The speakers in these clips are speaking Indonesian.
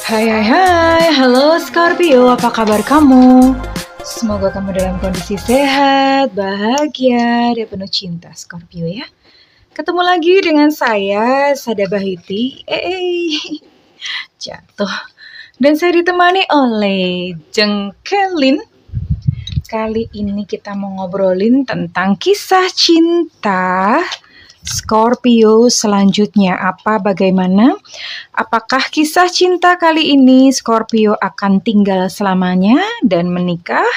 Hai hai hai, halo Scorpio, apa kabar kamu? Semoga kamu dalam kondisi sehat, bahagia, dan penuh cinta Scorpio ya. Ketemu lagi dengan saya, Sada Bahiti. Jatuh. Dan saya ditemani oleh Jengkelin. Kali ini kita mau ngobrolin tentang kisah cinta Scorpio selanjutnya. Bagaimana? Apakah kisah cinta kali ini Scorpio akan tinggal selamanya dan menikah?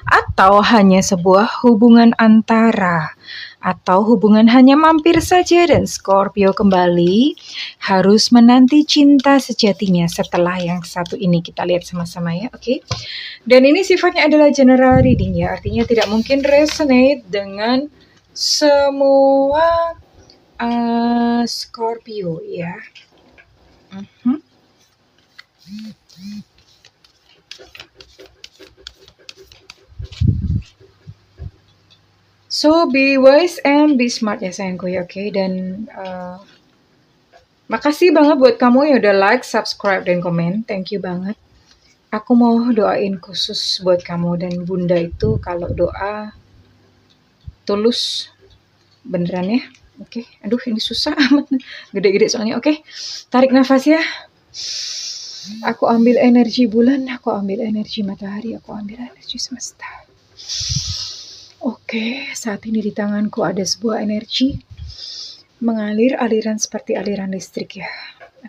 Atau hanya sebuah hubungan antara? Atau hubungan hanya mampir saja dan Scorpio kembali harus menanti cinta sejatinya setelah yang satu ini? Kita lihat sama-sama ya, oke? Dan ini sifatnya adalah general reading ya, artinya tidak mungkin resonate dengan semua Scorpio ya. So be wise and be smart ya sayangku ya, oke? Dan makasih banget buat kamu yang udah like, subscribe, dan komen. Thank you banget. Aku mau doain khusus buat kamu dan Bunda itu kalau doa tulus beneran ya. Oke, aduh ini susah amat, gede-gede soalnya. Oke, tarik nafas ya. Aku ambil energi bulan, aku ambil energi matahari, aku ambil energi semesta. Oke, saat ini di tanganku ada sebuah energi mengalir aliran seperti aliran listrik ya.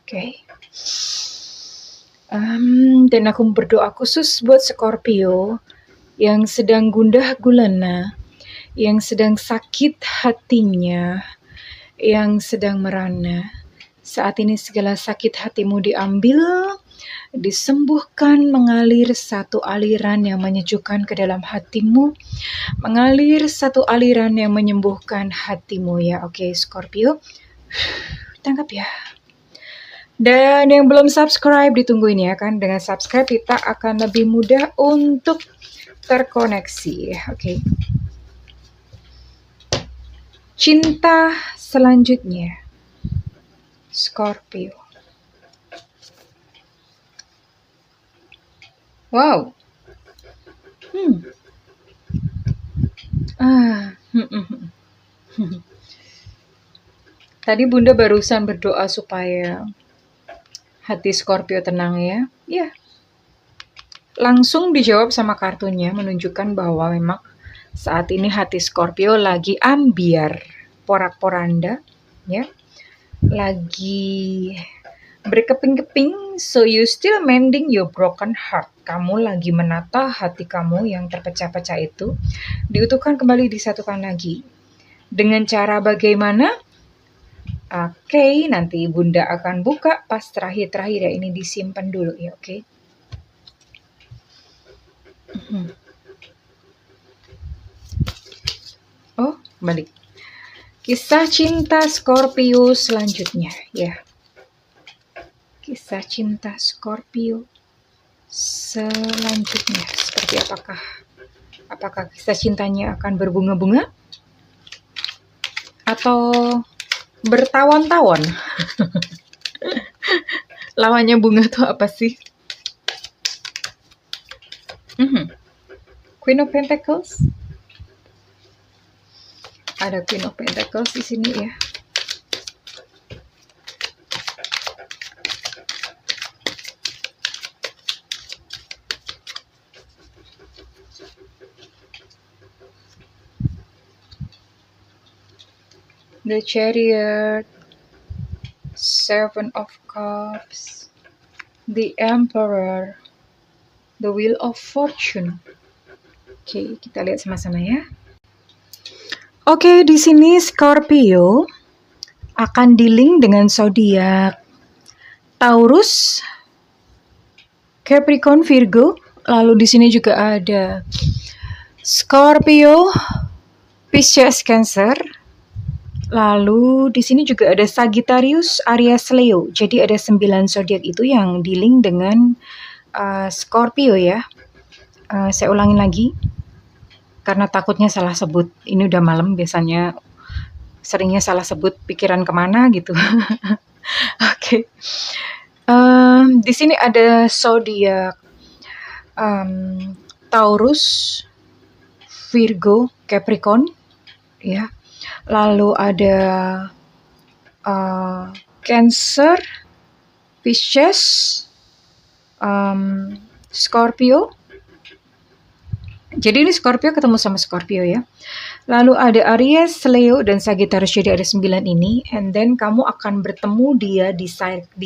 Oke. Dan aku berdoa khusus buat Scorpio yang sedang gundah gulana, yang sedang sakit hatinya, yang sedang merana. Saat ini segala sakit hatimu diambil, disembuhkan, mengalir satu aliran yang menyejukkan ke dalam hatimu, mengalir satu aliran yang menyembuhkan hatimu ya. Oke, Scorpio, tangkap ya. Dan yang belum subscribe ditungguin ya kan, dengan subscribe kita akan lebih mudah untuk terkoneksi. Oke. Cinta selanjutnya Scorpio. Wow. Tadi Bunda barusan berdoa supaya hati Scorpio tenang ya. Ya. Langsung dijawab sama kartunya, menunjukkan bahwa memang saat ini hati Scorpio lagi ambiar, porak-poranda, ya. Lagi berkeping-keping, so you still mending your broken heart. Kamu lagi menata hati kamu yang terpecah-pecah itu, diutuhkan kembali, disatukan lagi. Dengan cara bagaimana? Oke, nanti Bunda akan buka pas terakhir-terakhir ya, ini disimpan dulu ya, oke? Oh, balik. Kisah cinta Scorpio selanjutnya ya. Kisah cinta Scorpio selanjutnya seperti apakah? Apakah kisah cintanya akan berbunga-bunga? Atau bertawon-tawon? Lawannya bunga tuh apa sih? Queen of Pentacles. Ada Queen of Pentacles di sini ya. The Chariot, Seven of Cups, the Emperor, the Wheel of Fortune. Oke, kita lihat sama-sama ya. Oke, di sini Scorpio akan dealing dengan zodiak Taurus, Capricorn, Virgo. Lalu di sini juga ada Scorpio, Pisces, Cancer. Lalu di sini juga ada Sagittarius, Aries, Leo. Jadi ada 9 zodiak itu yang dealing dengan Scorpio ya. Saya ulangin lagi karena takutnya salah sebut. Ini udah malam, biasanya seringnya salah sebut, pikiran kemana gitu. Oke. Di sini ada zodiak Taurus, Virgo, Capricorn, ya. Lalu ada Cancer, Pisces, Scorpio. Jadi ini Scorpio ketemu sama Scorpio ya. Lalu ada Aries, Leo, dan Sagittarius. Jadi ada 9 ini. And then kamu akan bertemu dia di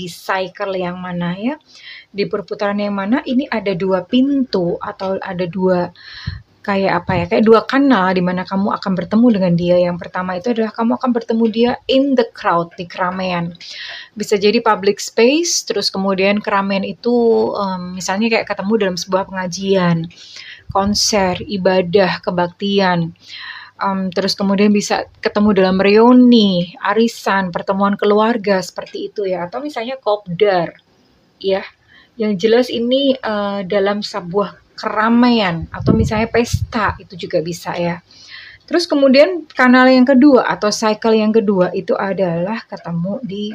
cycle yang mana ya. Di perputaran yang mana ini ada 2 pintu atau ada 2 kayak apa ya, kayak 2 kanal di mana kamu akan bertemu dengan dia. Yang pertama itu adalah kamu akan bertemu dia in the crowd, di keramaian. Bisa jadi public space, terus kemudian keramaian itu misalnya kayak ketemu dalam sebuah pengajian, konser, ibadah, kebaktian. Terus kemudian bisa ketemu dalam reuni, arisan, pertemuan keluarga seperti itu ya. Atau misalnya kopdar, ya. Yang jelas ini dalam sebuah keramaian atau misalnya pesta itu juga bisa ya. Terus kemudian kanal yang kedua atau cycle yang kedua itu adalah ketemu di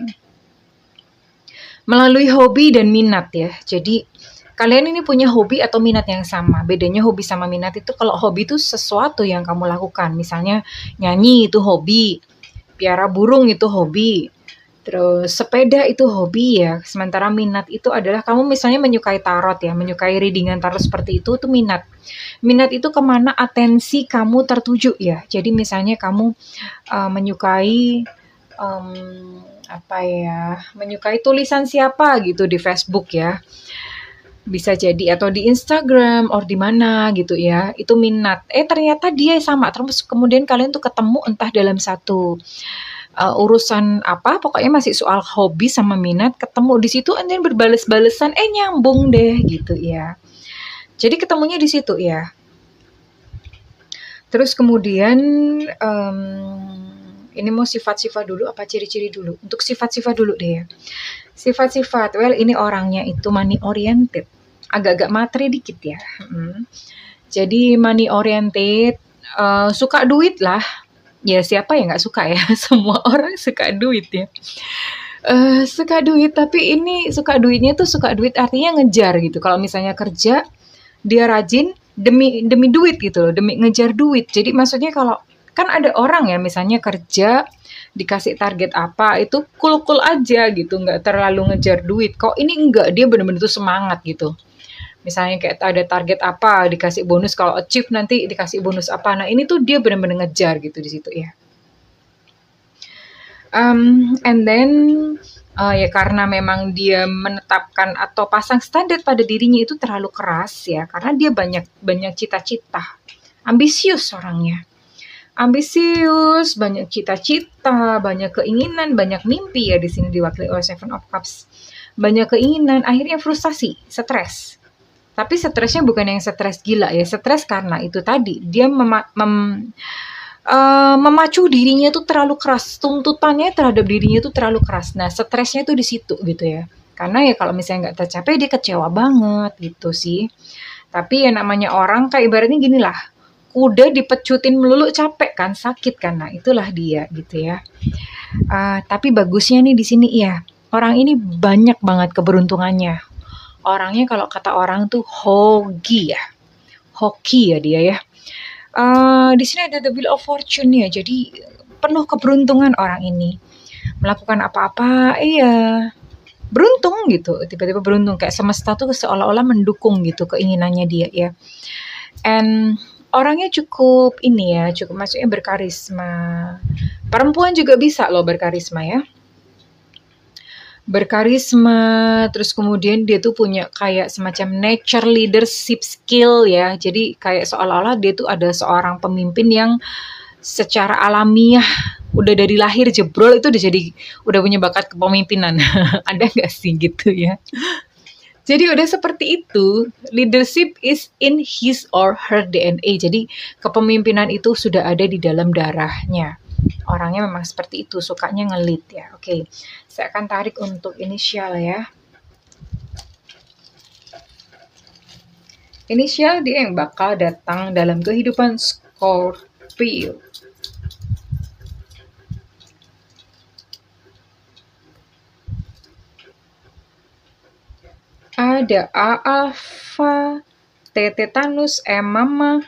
melalui hobi dan minat ya. Jadi kalian ini punya hobi atau minat yang sama. Bedanya hobi sama minat itu kalau hobi itu sesuatu yang kamu lakukan. Misalnya nyanyi itu hobi, piara burung itu hobi, terus sepeda itu hobi ya. Sementara minat itu adalah kamu misalnya menyukai tarot ya, menyukai readingan tarot seperti itu minat. Minat itu kemana atensi kamu tertuju ya. Jadi misalnya kamu menyukai apa ya, menyukai tulisan siapa gitu di Facebook ya. Bisa jadi atau di Instagram or di mana gitu ya, itu minat. Ternyata dia sama, terus kemudian kalian tuh ketemu entah dalam satu urusan apa, pokoknya masih soal hobi sama minat, ketemu di situ and then berbales-balesan, nyambung deh gitu ya. Jadi ketemunya di situ ya. Terus kemudian ini mau sifat-sifat dulu apa ciri-ciri dulu? Untuk sifat-sifat dulu deh ya. Sifat-sifat, well ini orangnya itu money oriented, agak-agak matre dikit ya. Jadi money oriented, suka duit lah. Ya siapa yang nggak suka ya? Semua orang suka duit ya. Suka duit, tapi ini suka duitnya tuh suka duit artinya ngejar gitu. Kalau misalnya kerja, dia rajin demi duit gitu loh, demi ngejar duit. Jadi maksudnya kalau kan ada orang ya misalnya kerja dikasih target apa itu cool-cool aja gitu, nggak terlalu ngejar duit. Kok ini enggak, dia bener-bener tuh semangat gitu. Misalnya kayak ada target apa dikasih bonus, kalau achieve nanti dikasih bonus apa. Nah ini tuh dia bener-bener ngejar gitu di situ ya. And then ya karena memang dia menetapkan atau pasang standar pada dirinya itu terlalu keras ya, karena dia banyak cita-cita, ambisius orangnya. Ambisius, banyak cita-cita, banyak keinginan, banyak mimpi ya di sini diwakili oleh Seven of Cups. Banyak keinginan, akhirnya frustasi, stres. Tapi stresnya bukan yang stres gila ya, stres karena itu tadi dia memacu dirinya tuh terlalu keras, tuntutannya terhadap dirinya tuh terlalu keras. Nah, stresnya tuh di situ gitu ya. Karena ya kalau misalnya nggak tercapai dia kecewa banget gitu sih. Tapi ya namanya orang kayak ibaratnya gini lah, kuda dipecutin melulu capek kan, sakit kan. Nah, itulah dia gitu ya. Tapi bagusnya nih di sini ya, orang ini banyak banget keberuntungannya. Orangnya kalau kata orang tuh hoki ya. Hoki ya dia ya. Di sini ada the Wheel of Fortune ya. Jadi penuh keberuntungan orang ini. Melakukan apa-apa, beruntung gitu. Tiba-tiba beruntung kayak semesta tuh seolah-olah mendukung gitu keinginannya dia ya. And orangnya cukup ini ya, cukup maksudnya berkarisma. Perempuan juga bisa loh berkarisma ya. Berkarisma, terus kemudian dia tuh punya kayak semacam nature leadership skill ya. Jadi kayak seolah-olah dia tuh ada seorang pemimpin yang secara alamiah udah dari lahir jebrol itu udah punya bakat kepemimpinan. Ada nggak sih gitu ya? Jadi udah seperti itu, leadership is in his or her DNA. Jadi kepemimpinan itu sudah ada di dalam darahnya. Orangnya memang seperti itu, sukanya nge-lead ya. Oke, saya akan tarik untuk inisial ya. Inisial dia yang bakal datang dalam kehidupan Scorpio. Ada A Alpha, T Tetanus, M Mama,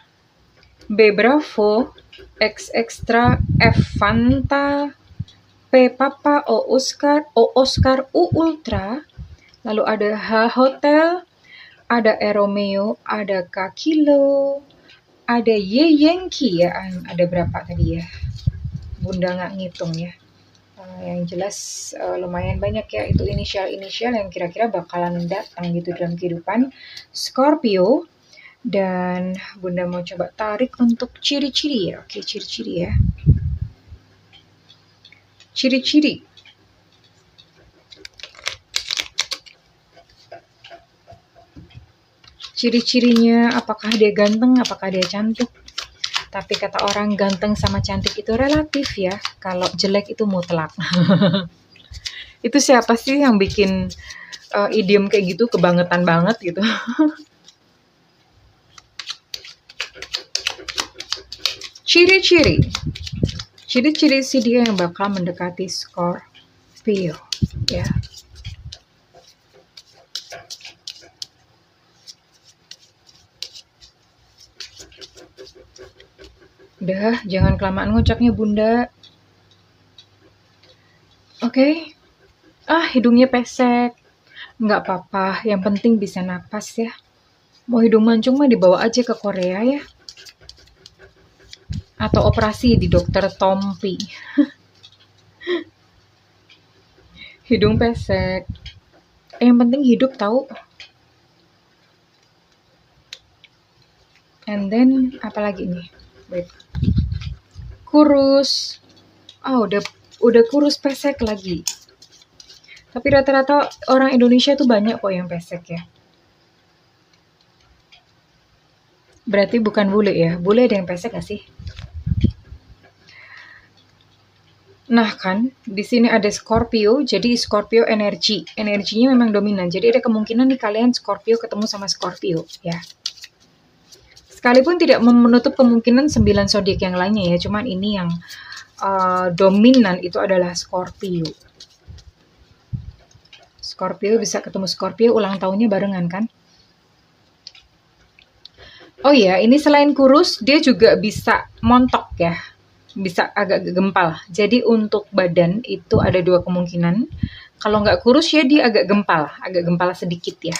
B Bravo, X Extra, F Fanta, P Papa, O Oscar, U Ultra. Lalu ada H Hotel, ada E Romeo, ada K Kilo, ada Y Yankee ya. Ada berapa tadi ya? Bunda nggak ngitung ya. Yang jelas lumayan banyak ya, itu inisial-inisial yang kira-kira bakalan datang gitu dalam kehidupan Scorpio. Dan Bunda mau coba tarik untuk ciri-ciri ya. Oke, ciri-ciri ya. Ciri-ciri. Ciri-cirinya, apakah dia ganteng, apakah dia cantik. Tapi kata orang ganteng sama cantik itu relatif ya. Kalau jelek itu mutlak. Itu siapa sih yang bikin idiom kayak gitu, kebangetan banget gitu. Ciri-ciri. Ciri-ciri si dia yang bakal mendekati Scorpio ya. Udah, jangan kelamaan ngocaknya Bunda. Oke. Hidungnya pesek. Nggak apa-apa, yang penting bisa napas ya. Mau hidung mancung mah dibawa aja ke Korea ya. Atau operasi di dokter Tompi. Hidung pesek. Yang penting hidup tahu. And then apalagi nih? Wait. Kurus. Udah kurus pesek lagi. Tapi rata-rata orang Indonesia tuh banyak kok yang pesek ya. Berarti bukan bule ya. Bule ada yang pesek gak sih? Nah kan, di sini ada Scorpio, jadi Scorpio energi. Energinya memang dominan. Jadi ada kemungkinan nih kalian Scorpio ketemu sama Scorpio ya. Sekalipun tidak menutup kemungkinan 9 zodiak yang lainnya ya, cuman ini yang dominan itu adalah Scorpio. Scorpio bisa ketemu Scorpio ulang tahunnya barengan kan? Oh iya, ini selain kurus, dia juga bisa montok ya. Bisa agak gempal. Jadi untuk badan itu ada 2 kemungkinan. Kalau nggak kurus ya dia agak gempal sedikit ya.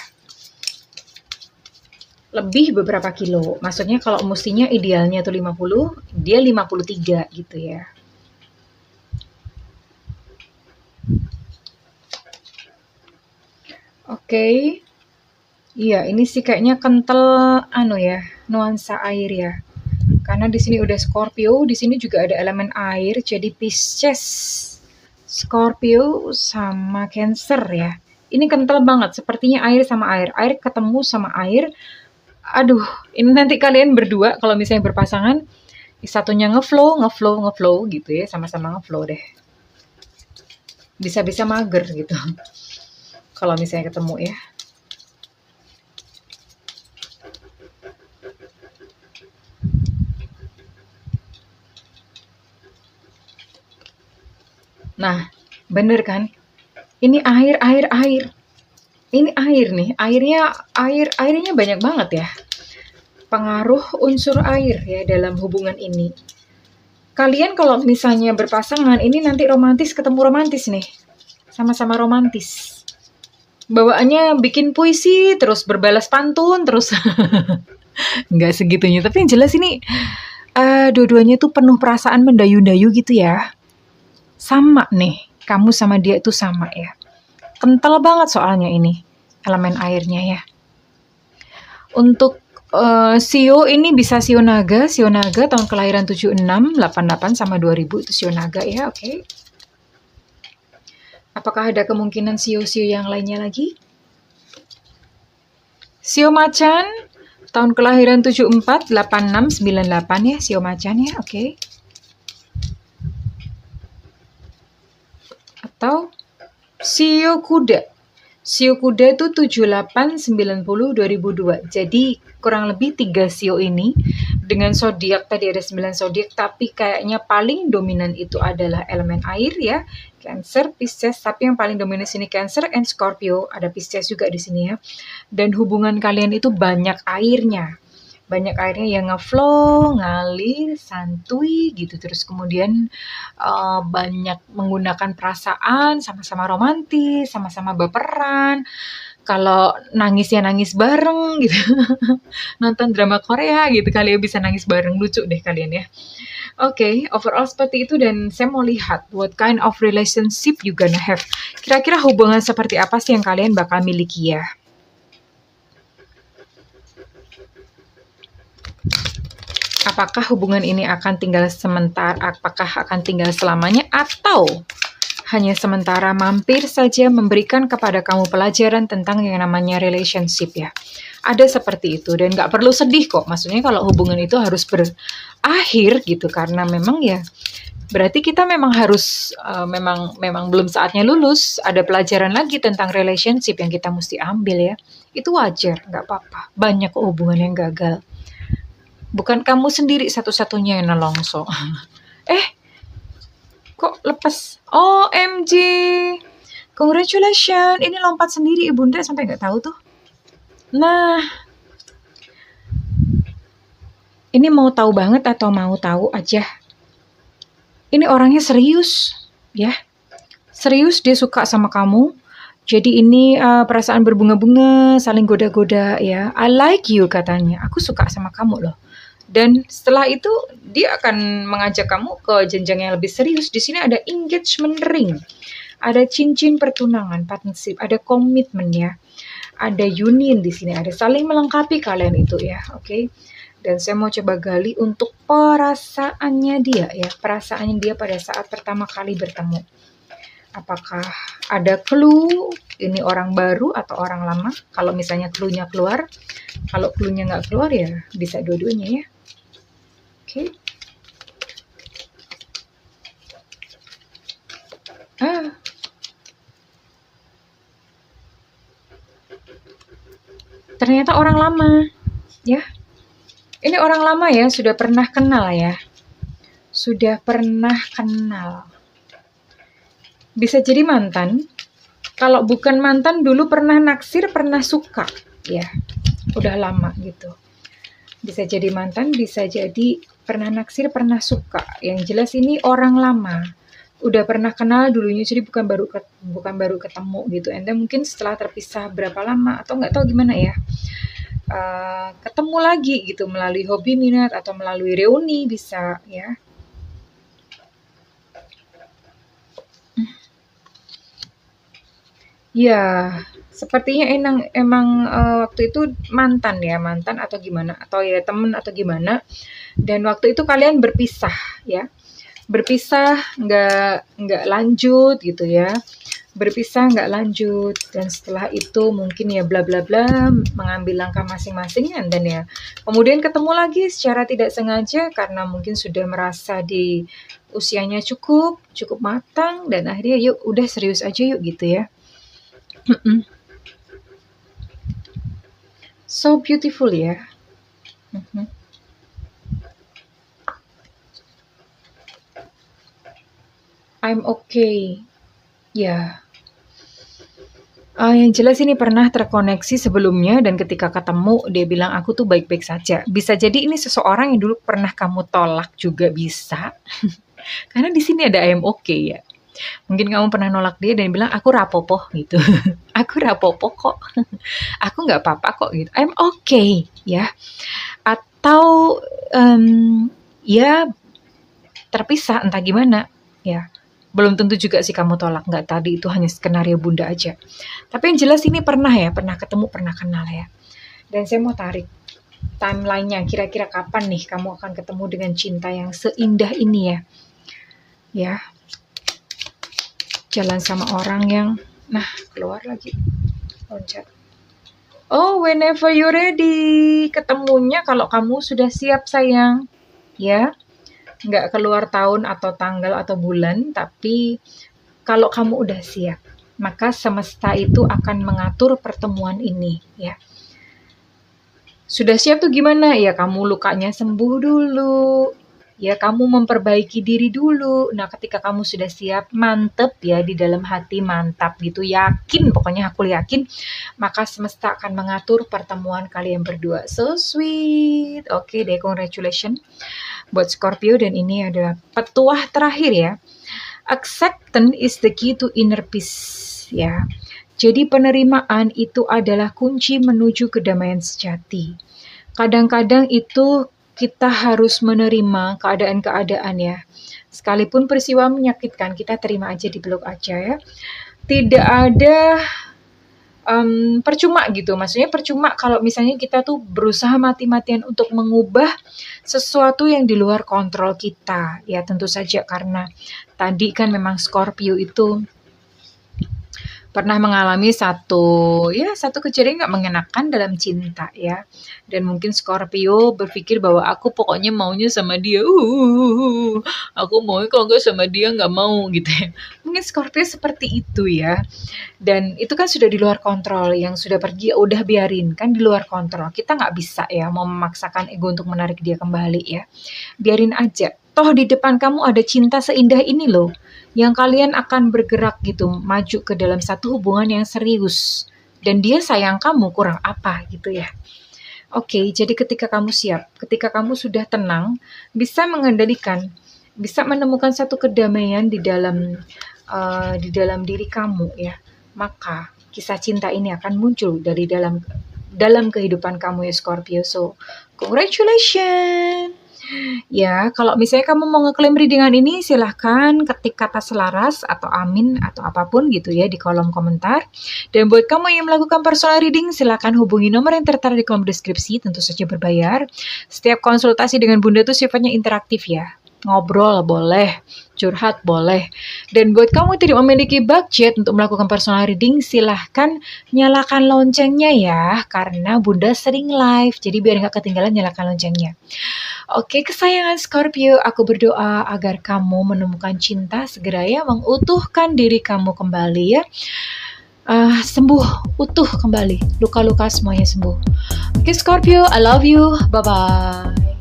Lebih beberapa kilo. Maksudnya kalau mestinya idealnya tuh 50, dia 53 gitu ya. Oke. Iya, ini sih kayaknya kental ya, nuansa air ya. Karena di sini udah Scorpio, di sini juga ada elemen air, jadi Pisces, Scorpio sama Cancer ya. Ini kental banget, sepertinya air sama air. Air ketemu sama air. Aduh, ini nanti kalian berdua kalau misalnya berpasangan, satunya ngeflow gitu ya, sama-sama ngeflow deh. Bisa-bisa mager gitu. Kalau misalnya ketemu ya. Nah, bener kan? Ini air. Ini air nih, airnya banyak banget ya. Pengaruh unsur air ya dalam hubungan ini. Kalian kalau misalnya berpasangan, ini nanti romantis ketemu romantis nih. Sama-sama romantis. Bawaannya bikin puisi, terus berbalas pantun, terus nggak segitunya. Tapi yang jelas ini dua-duanya tuh penuh perasaan mendayu-dayu gitu ya. Sama nih, kamu sama dia itu sama ya. Kental banget soalnya ini, elemen airnya ya. Untuk Sio ini bisa Sio Naga tahun kelahiran 76, 88 sama 2000 itu Sio Naga ya, oke. Apakah ada kemungkinan Sio-Sio yang lainnya lagi? Sio Macan tahun kelahiran 74, 86, 98 ya, Sio Macan ya, oke. Atau Sio Kuda. Sio kuda itu 78, 90, 2002. Jadi kurang lebih 3 sio ini dengan zodiak tadi ada 9 zodiak, tapi kayaknya paling dominan itu adalah elemen air ya. Cancer, Pisces, tapi yang paling dominan sini Cancer and Scorpio. Ada Pisces juga di sini ya. Dan hubungan kalian itu banyak airnya. Banyak airnya yang ngeflow, ngalir, santuy gitu. Terus kemudian banyak menggunakan perasaan, sama-sama romantis, sama-sama baperan. Kalau nangis ya nangis bareng gitu. Nonton drama Korea gitu kali ya, bisa nangis bareng. Lucu deh kalian ya. Oke, overall seperti itu dan saya mau lihat what kind of relationship you gonna have. Kira-kira hubungan seperti apa sih yang kalian bakal miliki ya? Apakah hubungan ini akan tinggal sementara, apakah akan tinggal selamanya, atau hanya sementara mampir saja memberikan kepada kamu pelajaran tentang yang namanya relationship ya. Ada seperti itu dan nggak perlu sedih kok. Maksudnya kalau hubungan itu harus berakhir gitu karena memang ya berarti kita memang harus memang belum saatnya lulus. Ada pelajaran lagi tentang relationship yang kita mesti ambil ya. Itu wajar, nggak apa-apa. Banyak kok hubungan yang gagal. Bukan kamu sendiri satu-satunya yang nelongso. Kok lepas? OMG. Congratulations. Ini lompat sendiri ibunda sampai nggak tahu tuh. Nah. Ini mau tahu banget atau mau tahu aja? Ini orangnya serius, ya. Serius dia suka sama kamu. Jadi ini perasaan berbunga-bunga, saling goda-goda ya. I like you katanya. Aku suka sama kamu loh. Dan setelah itu dia akan mengajak kamu ke jenjang yang lebih serius. Di sini ada engagement ring, ada cincin pertunangan, partnership, ada komitmen ya, ada union di sini, ada saling melengkapi kalian itu ya, oke? Dan saya mau coba gali untuk perasaannya dia ya, perasaannya dia pada saat pertama kali bertemu. Apakah ada clue ini orang baru atau orang lama? Kalau misalnya clue-nya keluar, kalau clue-nya nggak keluar ya bisa dua-duanya ya. Oke. Ternyata orang lama, ya. Ini orang lama ya, sudah pernah kenal ya. Sudah pernah kenal. Bisa jadi mantan. Kalau bukan mantan, dulu pernah naksir, pernah suka, ya. Udah lama gitu. Bisa jadi mantan, bisa jadi pernah naksir, pernah suka. Yang jelas ini orang lama. Udah pernah kenal dulunya, jadi bukan baru ketemu gitu. Anda mungkin setelah terpisah berapa lama atau nggak tahu gimana ya. Ketemu lagi gitu melalui hobi minat atau melalui reuni bisa ya. Ya, sepertinya emang waktu itu mantan ya, mantan atau gimana, atau ya temen atau gimana. Dan waktu itu kalian berpisah ya, berpisah nggak lanjut gitu ya, berpisah nggak lanjut. Dan setelah itu mungkin ya bla bla bla mengambil langkah masing-masing dan ya kemudian ketemu lagi secara tidak sengaja karena mungkin sudah merasa di usianya cukup matang dan akhirnya yuk udah serius aja yuk gitu ya. So beautiful ya. I'm okay. Ya. Yang jelas ini pernah terkoneksi sebelumnya dan ketika ketemu dia bilang aku tuh baik-baik saja. Bisa jadi ini seseorang yang dulu pernah kamu tolak juga bisa. Karena di sini ada I'm okay ya. Mungkin kamu pernah nolak dia dan bilang aku rapopo gitu. Aku rapopo kok. Aku nggak apa-apa kok gitu. I'm okay ya. Atau ya terpisah entah gimana ya. Belum tentu juga sih kamu tolak, nggak, tadi itu hanya skenario bunda aja. Tapi yang jelas ini pernah ya, pernah ketemu, pernah kenal ya. Dan saya mau tarik timeline-nya, kira-kira kapan nih kamu akan ketemu dengan cinta yang seindah ini ya. Ya, jalan sama orang yang, nah keluar lagi, loncat. Oh, whenever you ready, ketemunya kalau kamu sudah siap sayang, ya. Nggak keluar tahun atau tanggal atau bulan, tapi kalau kamu udah siap. maka semesta itu akan mengatur pertemuan ini ya. Sudah siap tuh gimana? Ya kamu lukanya sembuh dulu. Ya kamu memperbaiki diri dulu. Nah ketika kamu sudah siap, mantep ya di dalam hati, mantap gitu, yakin, pokoknya aku yakin, maka semesta akan mengatur pertemuan kalian berdua. So sweet. Oke deh, congratulations buat Scorpio, dan ini adalah petuah terakhir ya. Acceptance is the key to inner peace ya. Jadi penerimaan itu adalah kunci menuju kedamaian sejati. Kadang-kadang itu kita harus menerima keadaan-keadaan ya. Sekalipun peristiwa menyakitkan, kita terima aja, dipeluk aja ya. Tidak ada percuma gitu. Maksudnya percuma kalau misalnya kita tuh berusaha mati-matian untuk mengubah sesuatu yang di luar kontrol kita. Ya tentu saja karena tadi kan memang Scorpio itu pernah mengalami satu kejadian nggak mengenakan dalam cinta ya, dan mungkin Scorpio berpikir bahwa aku pokoknya maunya sama dia, aku mau, kalau nggak sama dia nggak mau gitu ya. Mungkin Scorpio seperti itu ya, dan itu kan sudah di luar kontrol. Yang sudah pergi udah biarin, kan di luar kontrol, kita nggak bisa ya mau memaksakan ego untuk menarik dia kembali ya, biarin aja. Toh di depan kamu ada cinta seindah ini loh, yang kalian akan bergerak gitu, maju ke dalam satu hubungan yang serius. Dan dia sayang kamu, kurang apa gitu ya. Oke, jadi ketika kamu siap, ketika kamu sudah tenang, bisa mengendalikan, bisa menemukan satu kedamaian di dalam diri kamu ya, maka kisah cinta ini akan muncul dari dalam kehidupan kamu ya Scorpio. So, congratulations. Ya, kalau misalnya kamu mau ngeklaim readingan ini, silahkan ketik kata selaras atau amin atau apapun gitu ya di kolom komentar. Dan buat kamu yang melakukan personal reading, silahkan hubungi nomor yang tertera di kolom deskripsi, tentu saja berbayar. Setiap konsultasi dengan Bunda tuh sifatnya interaktif ya. Ngobrol boleh, curhat boleh. Dan buat kamu yang tidak memiliki budget untuk melakukan personal reading, silahkan nyalakan loncengnya ya, karena Bunda sering live, jadi biar nggak ketinggalan nyalakan loncengnya. Oke, kesayangan Scorpio, aku berdoa agar kamu menemukan cinta segera ya, mengutuhkan diri kamu kembali ya. Sembuh, utuh kembali, luka-luka semuanya sembuh. Oke Scorpio, I love you, bye-bye.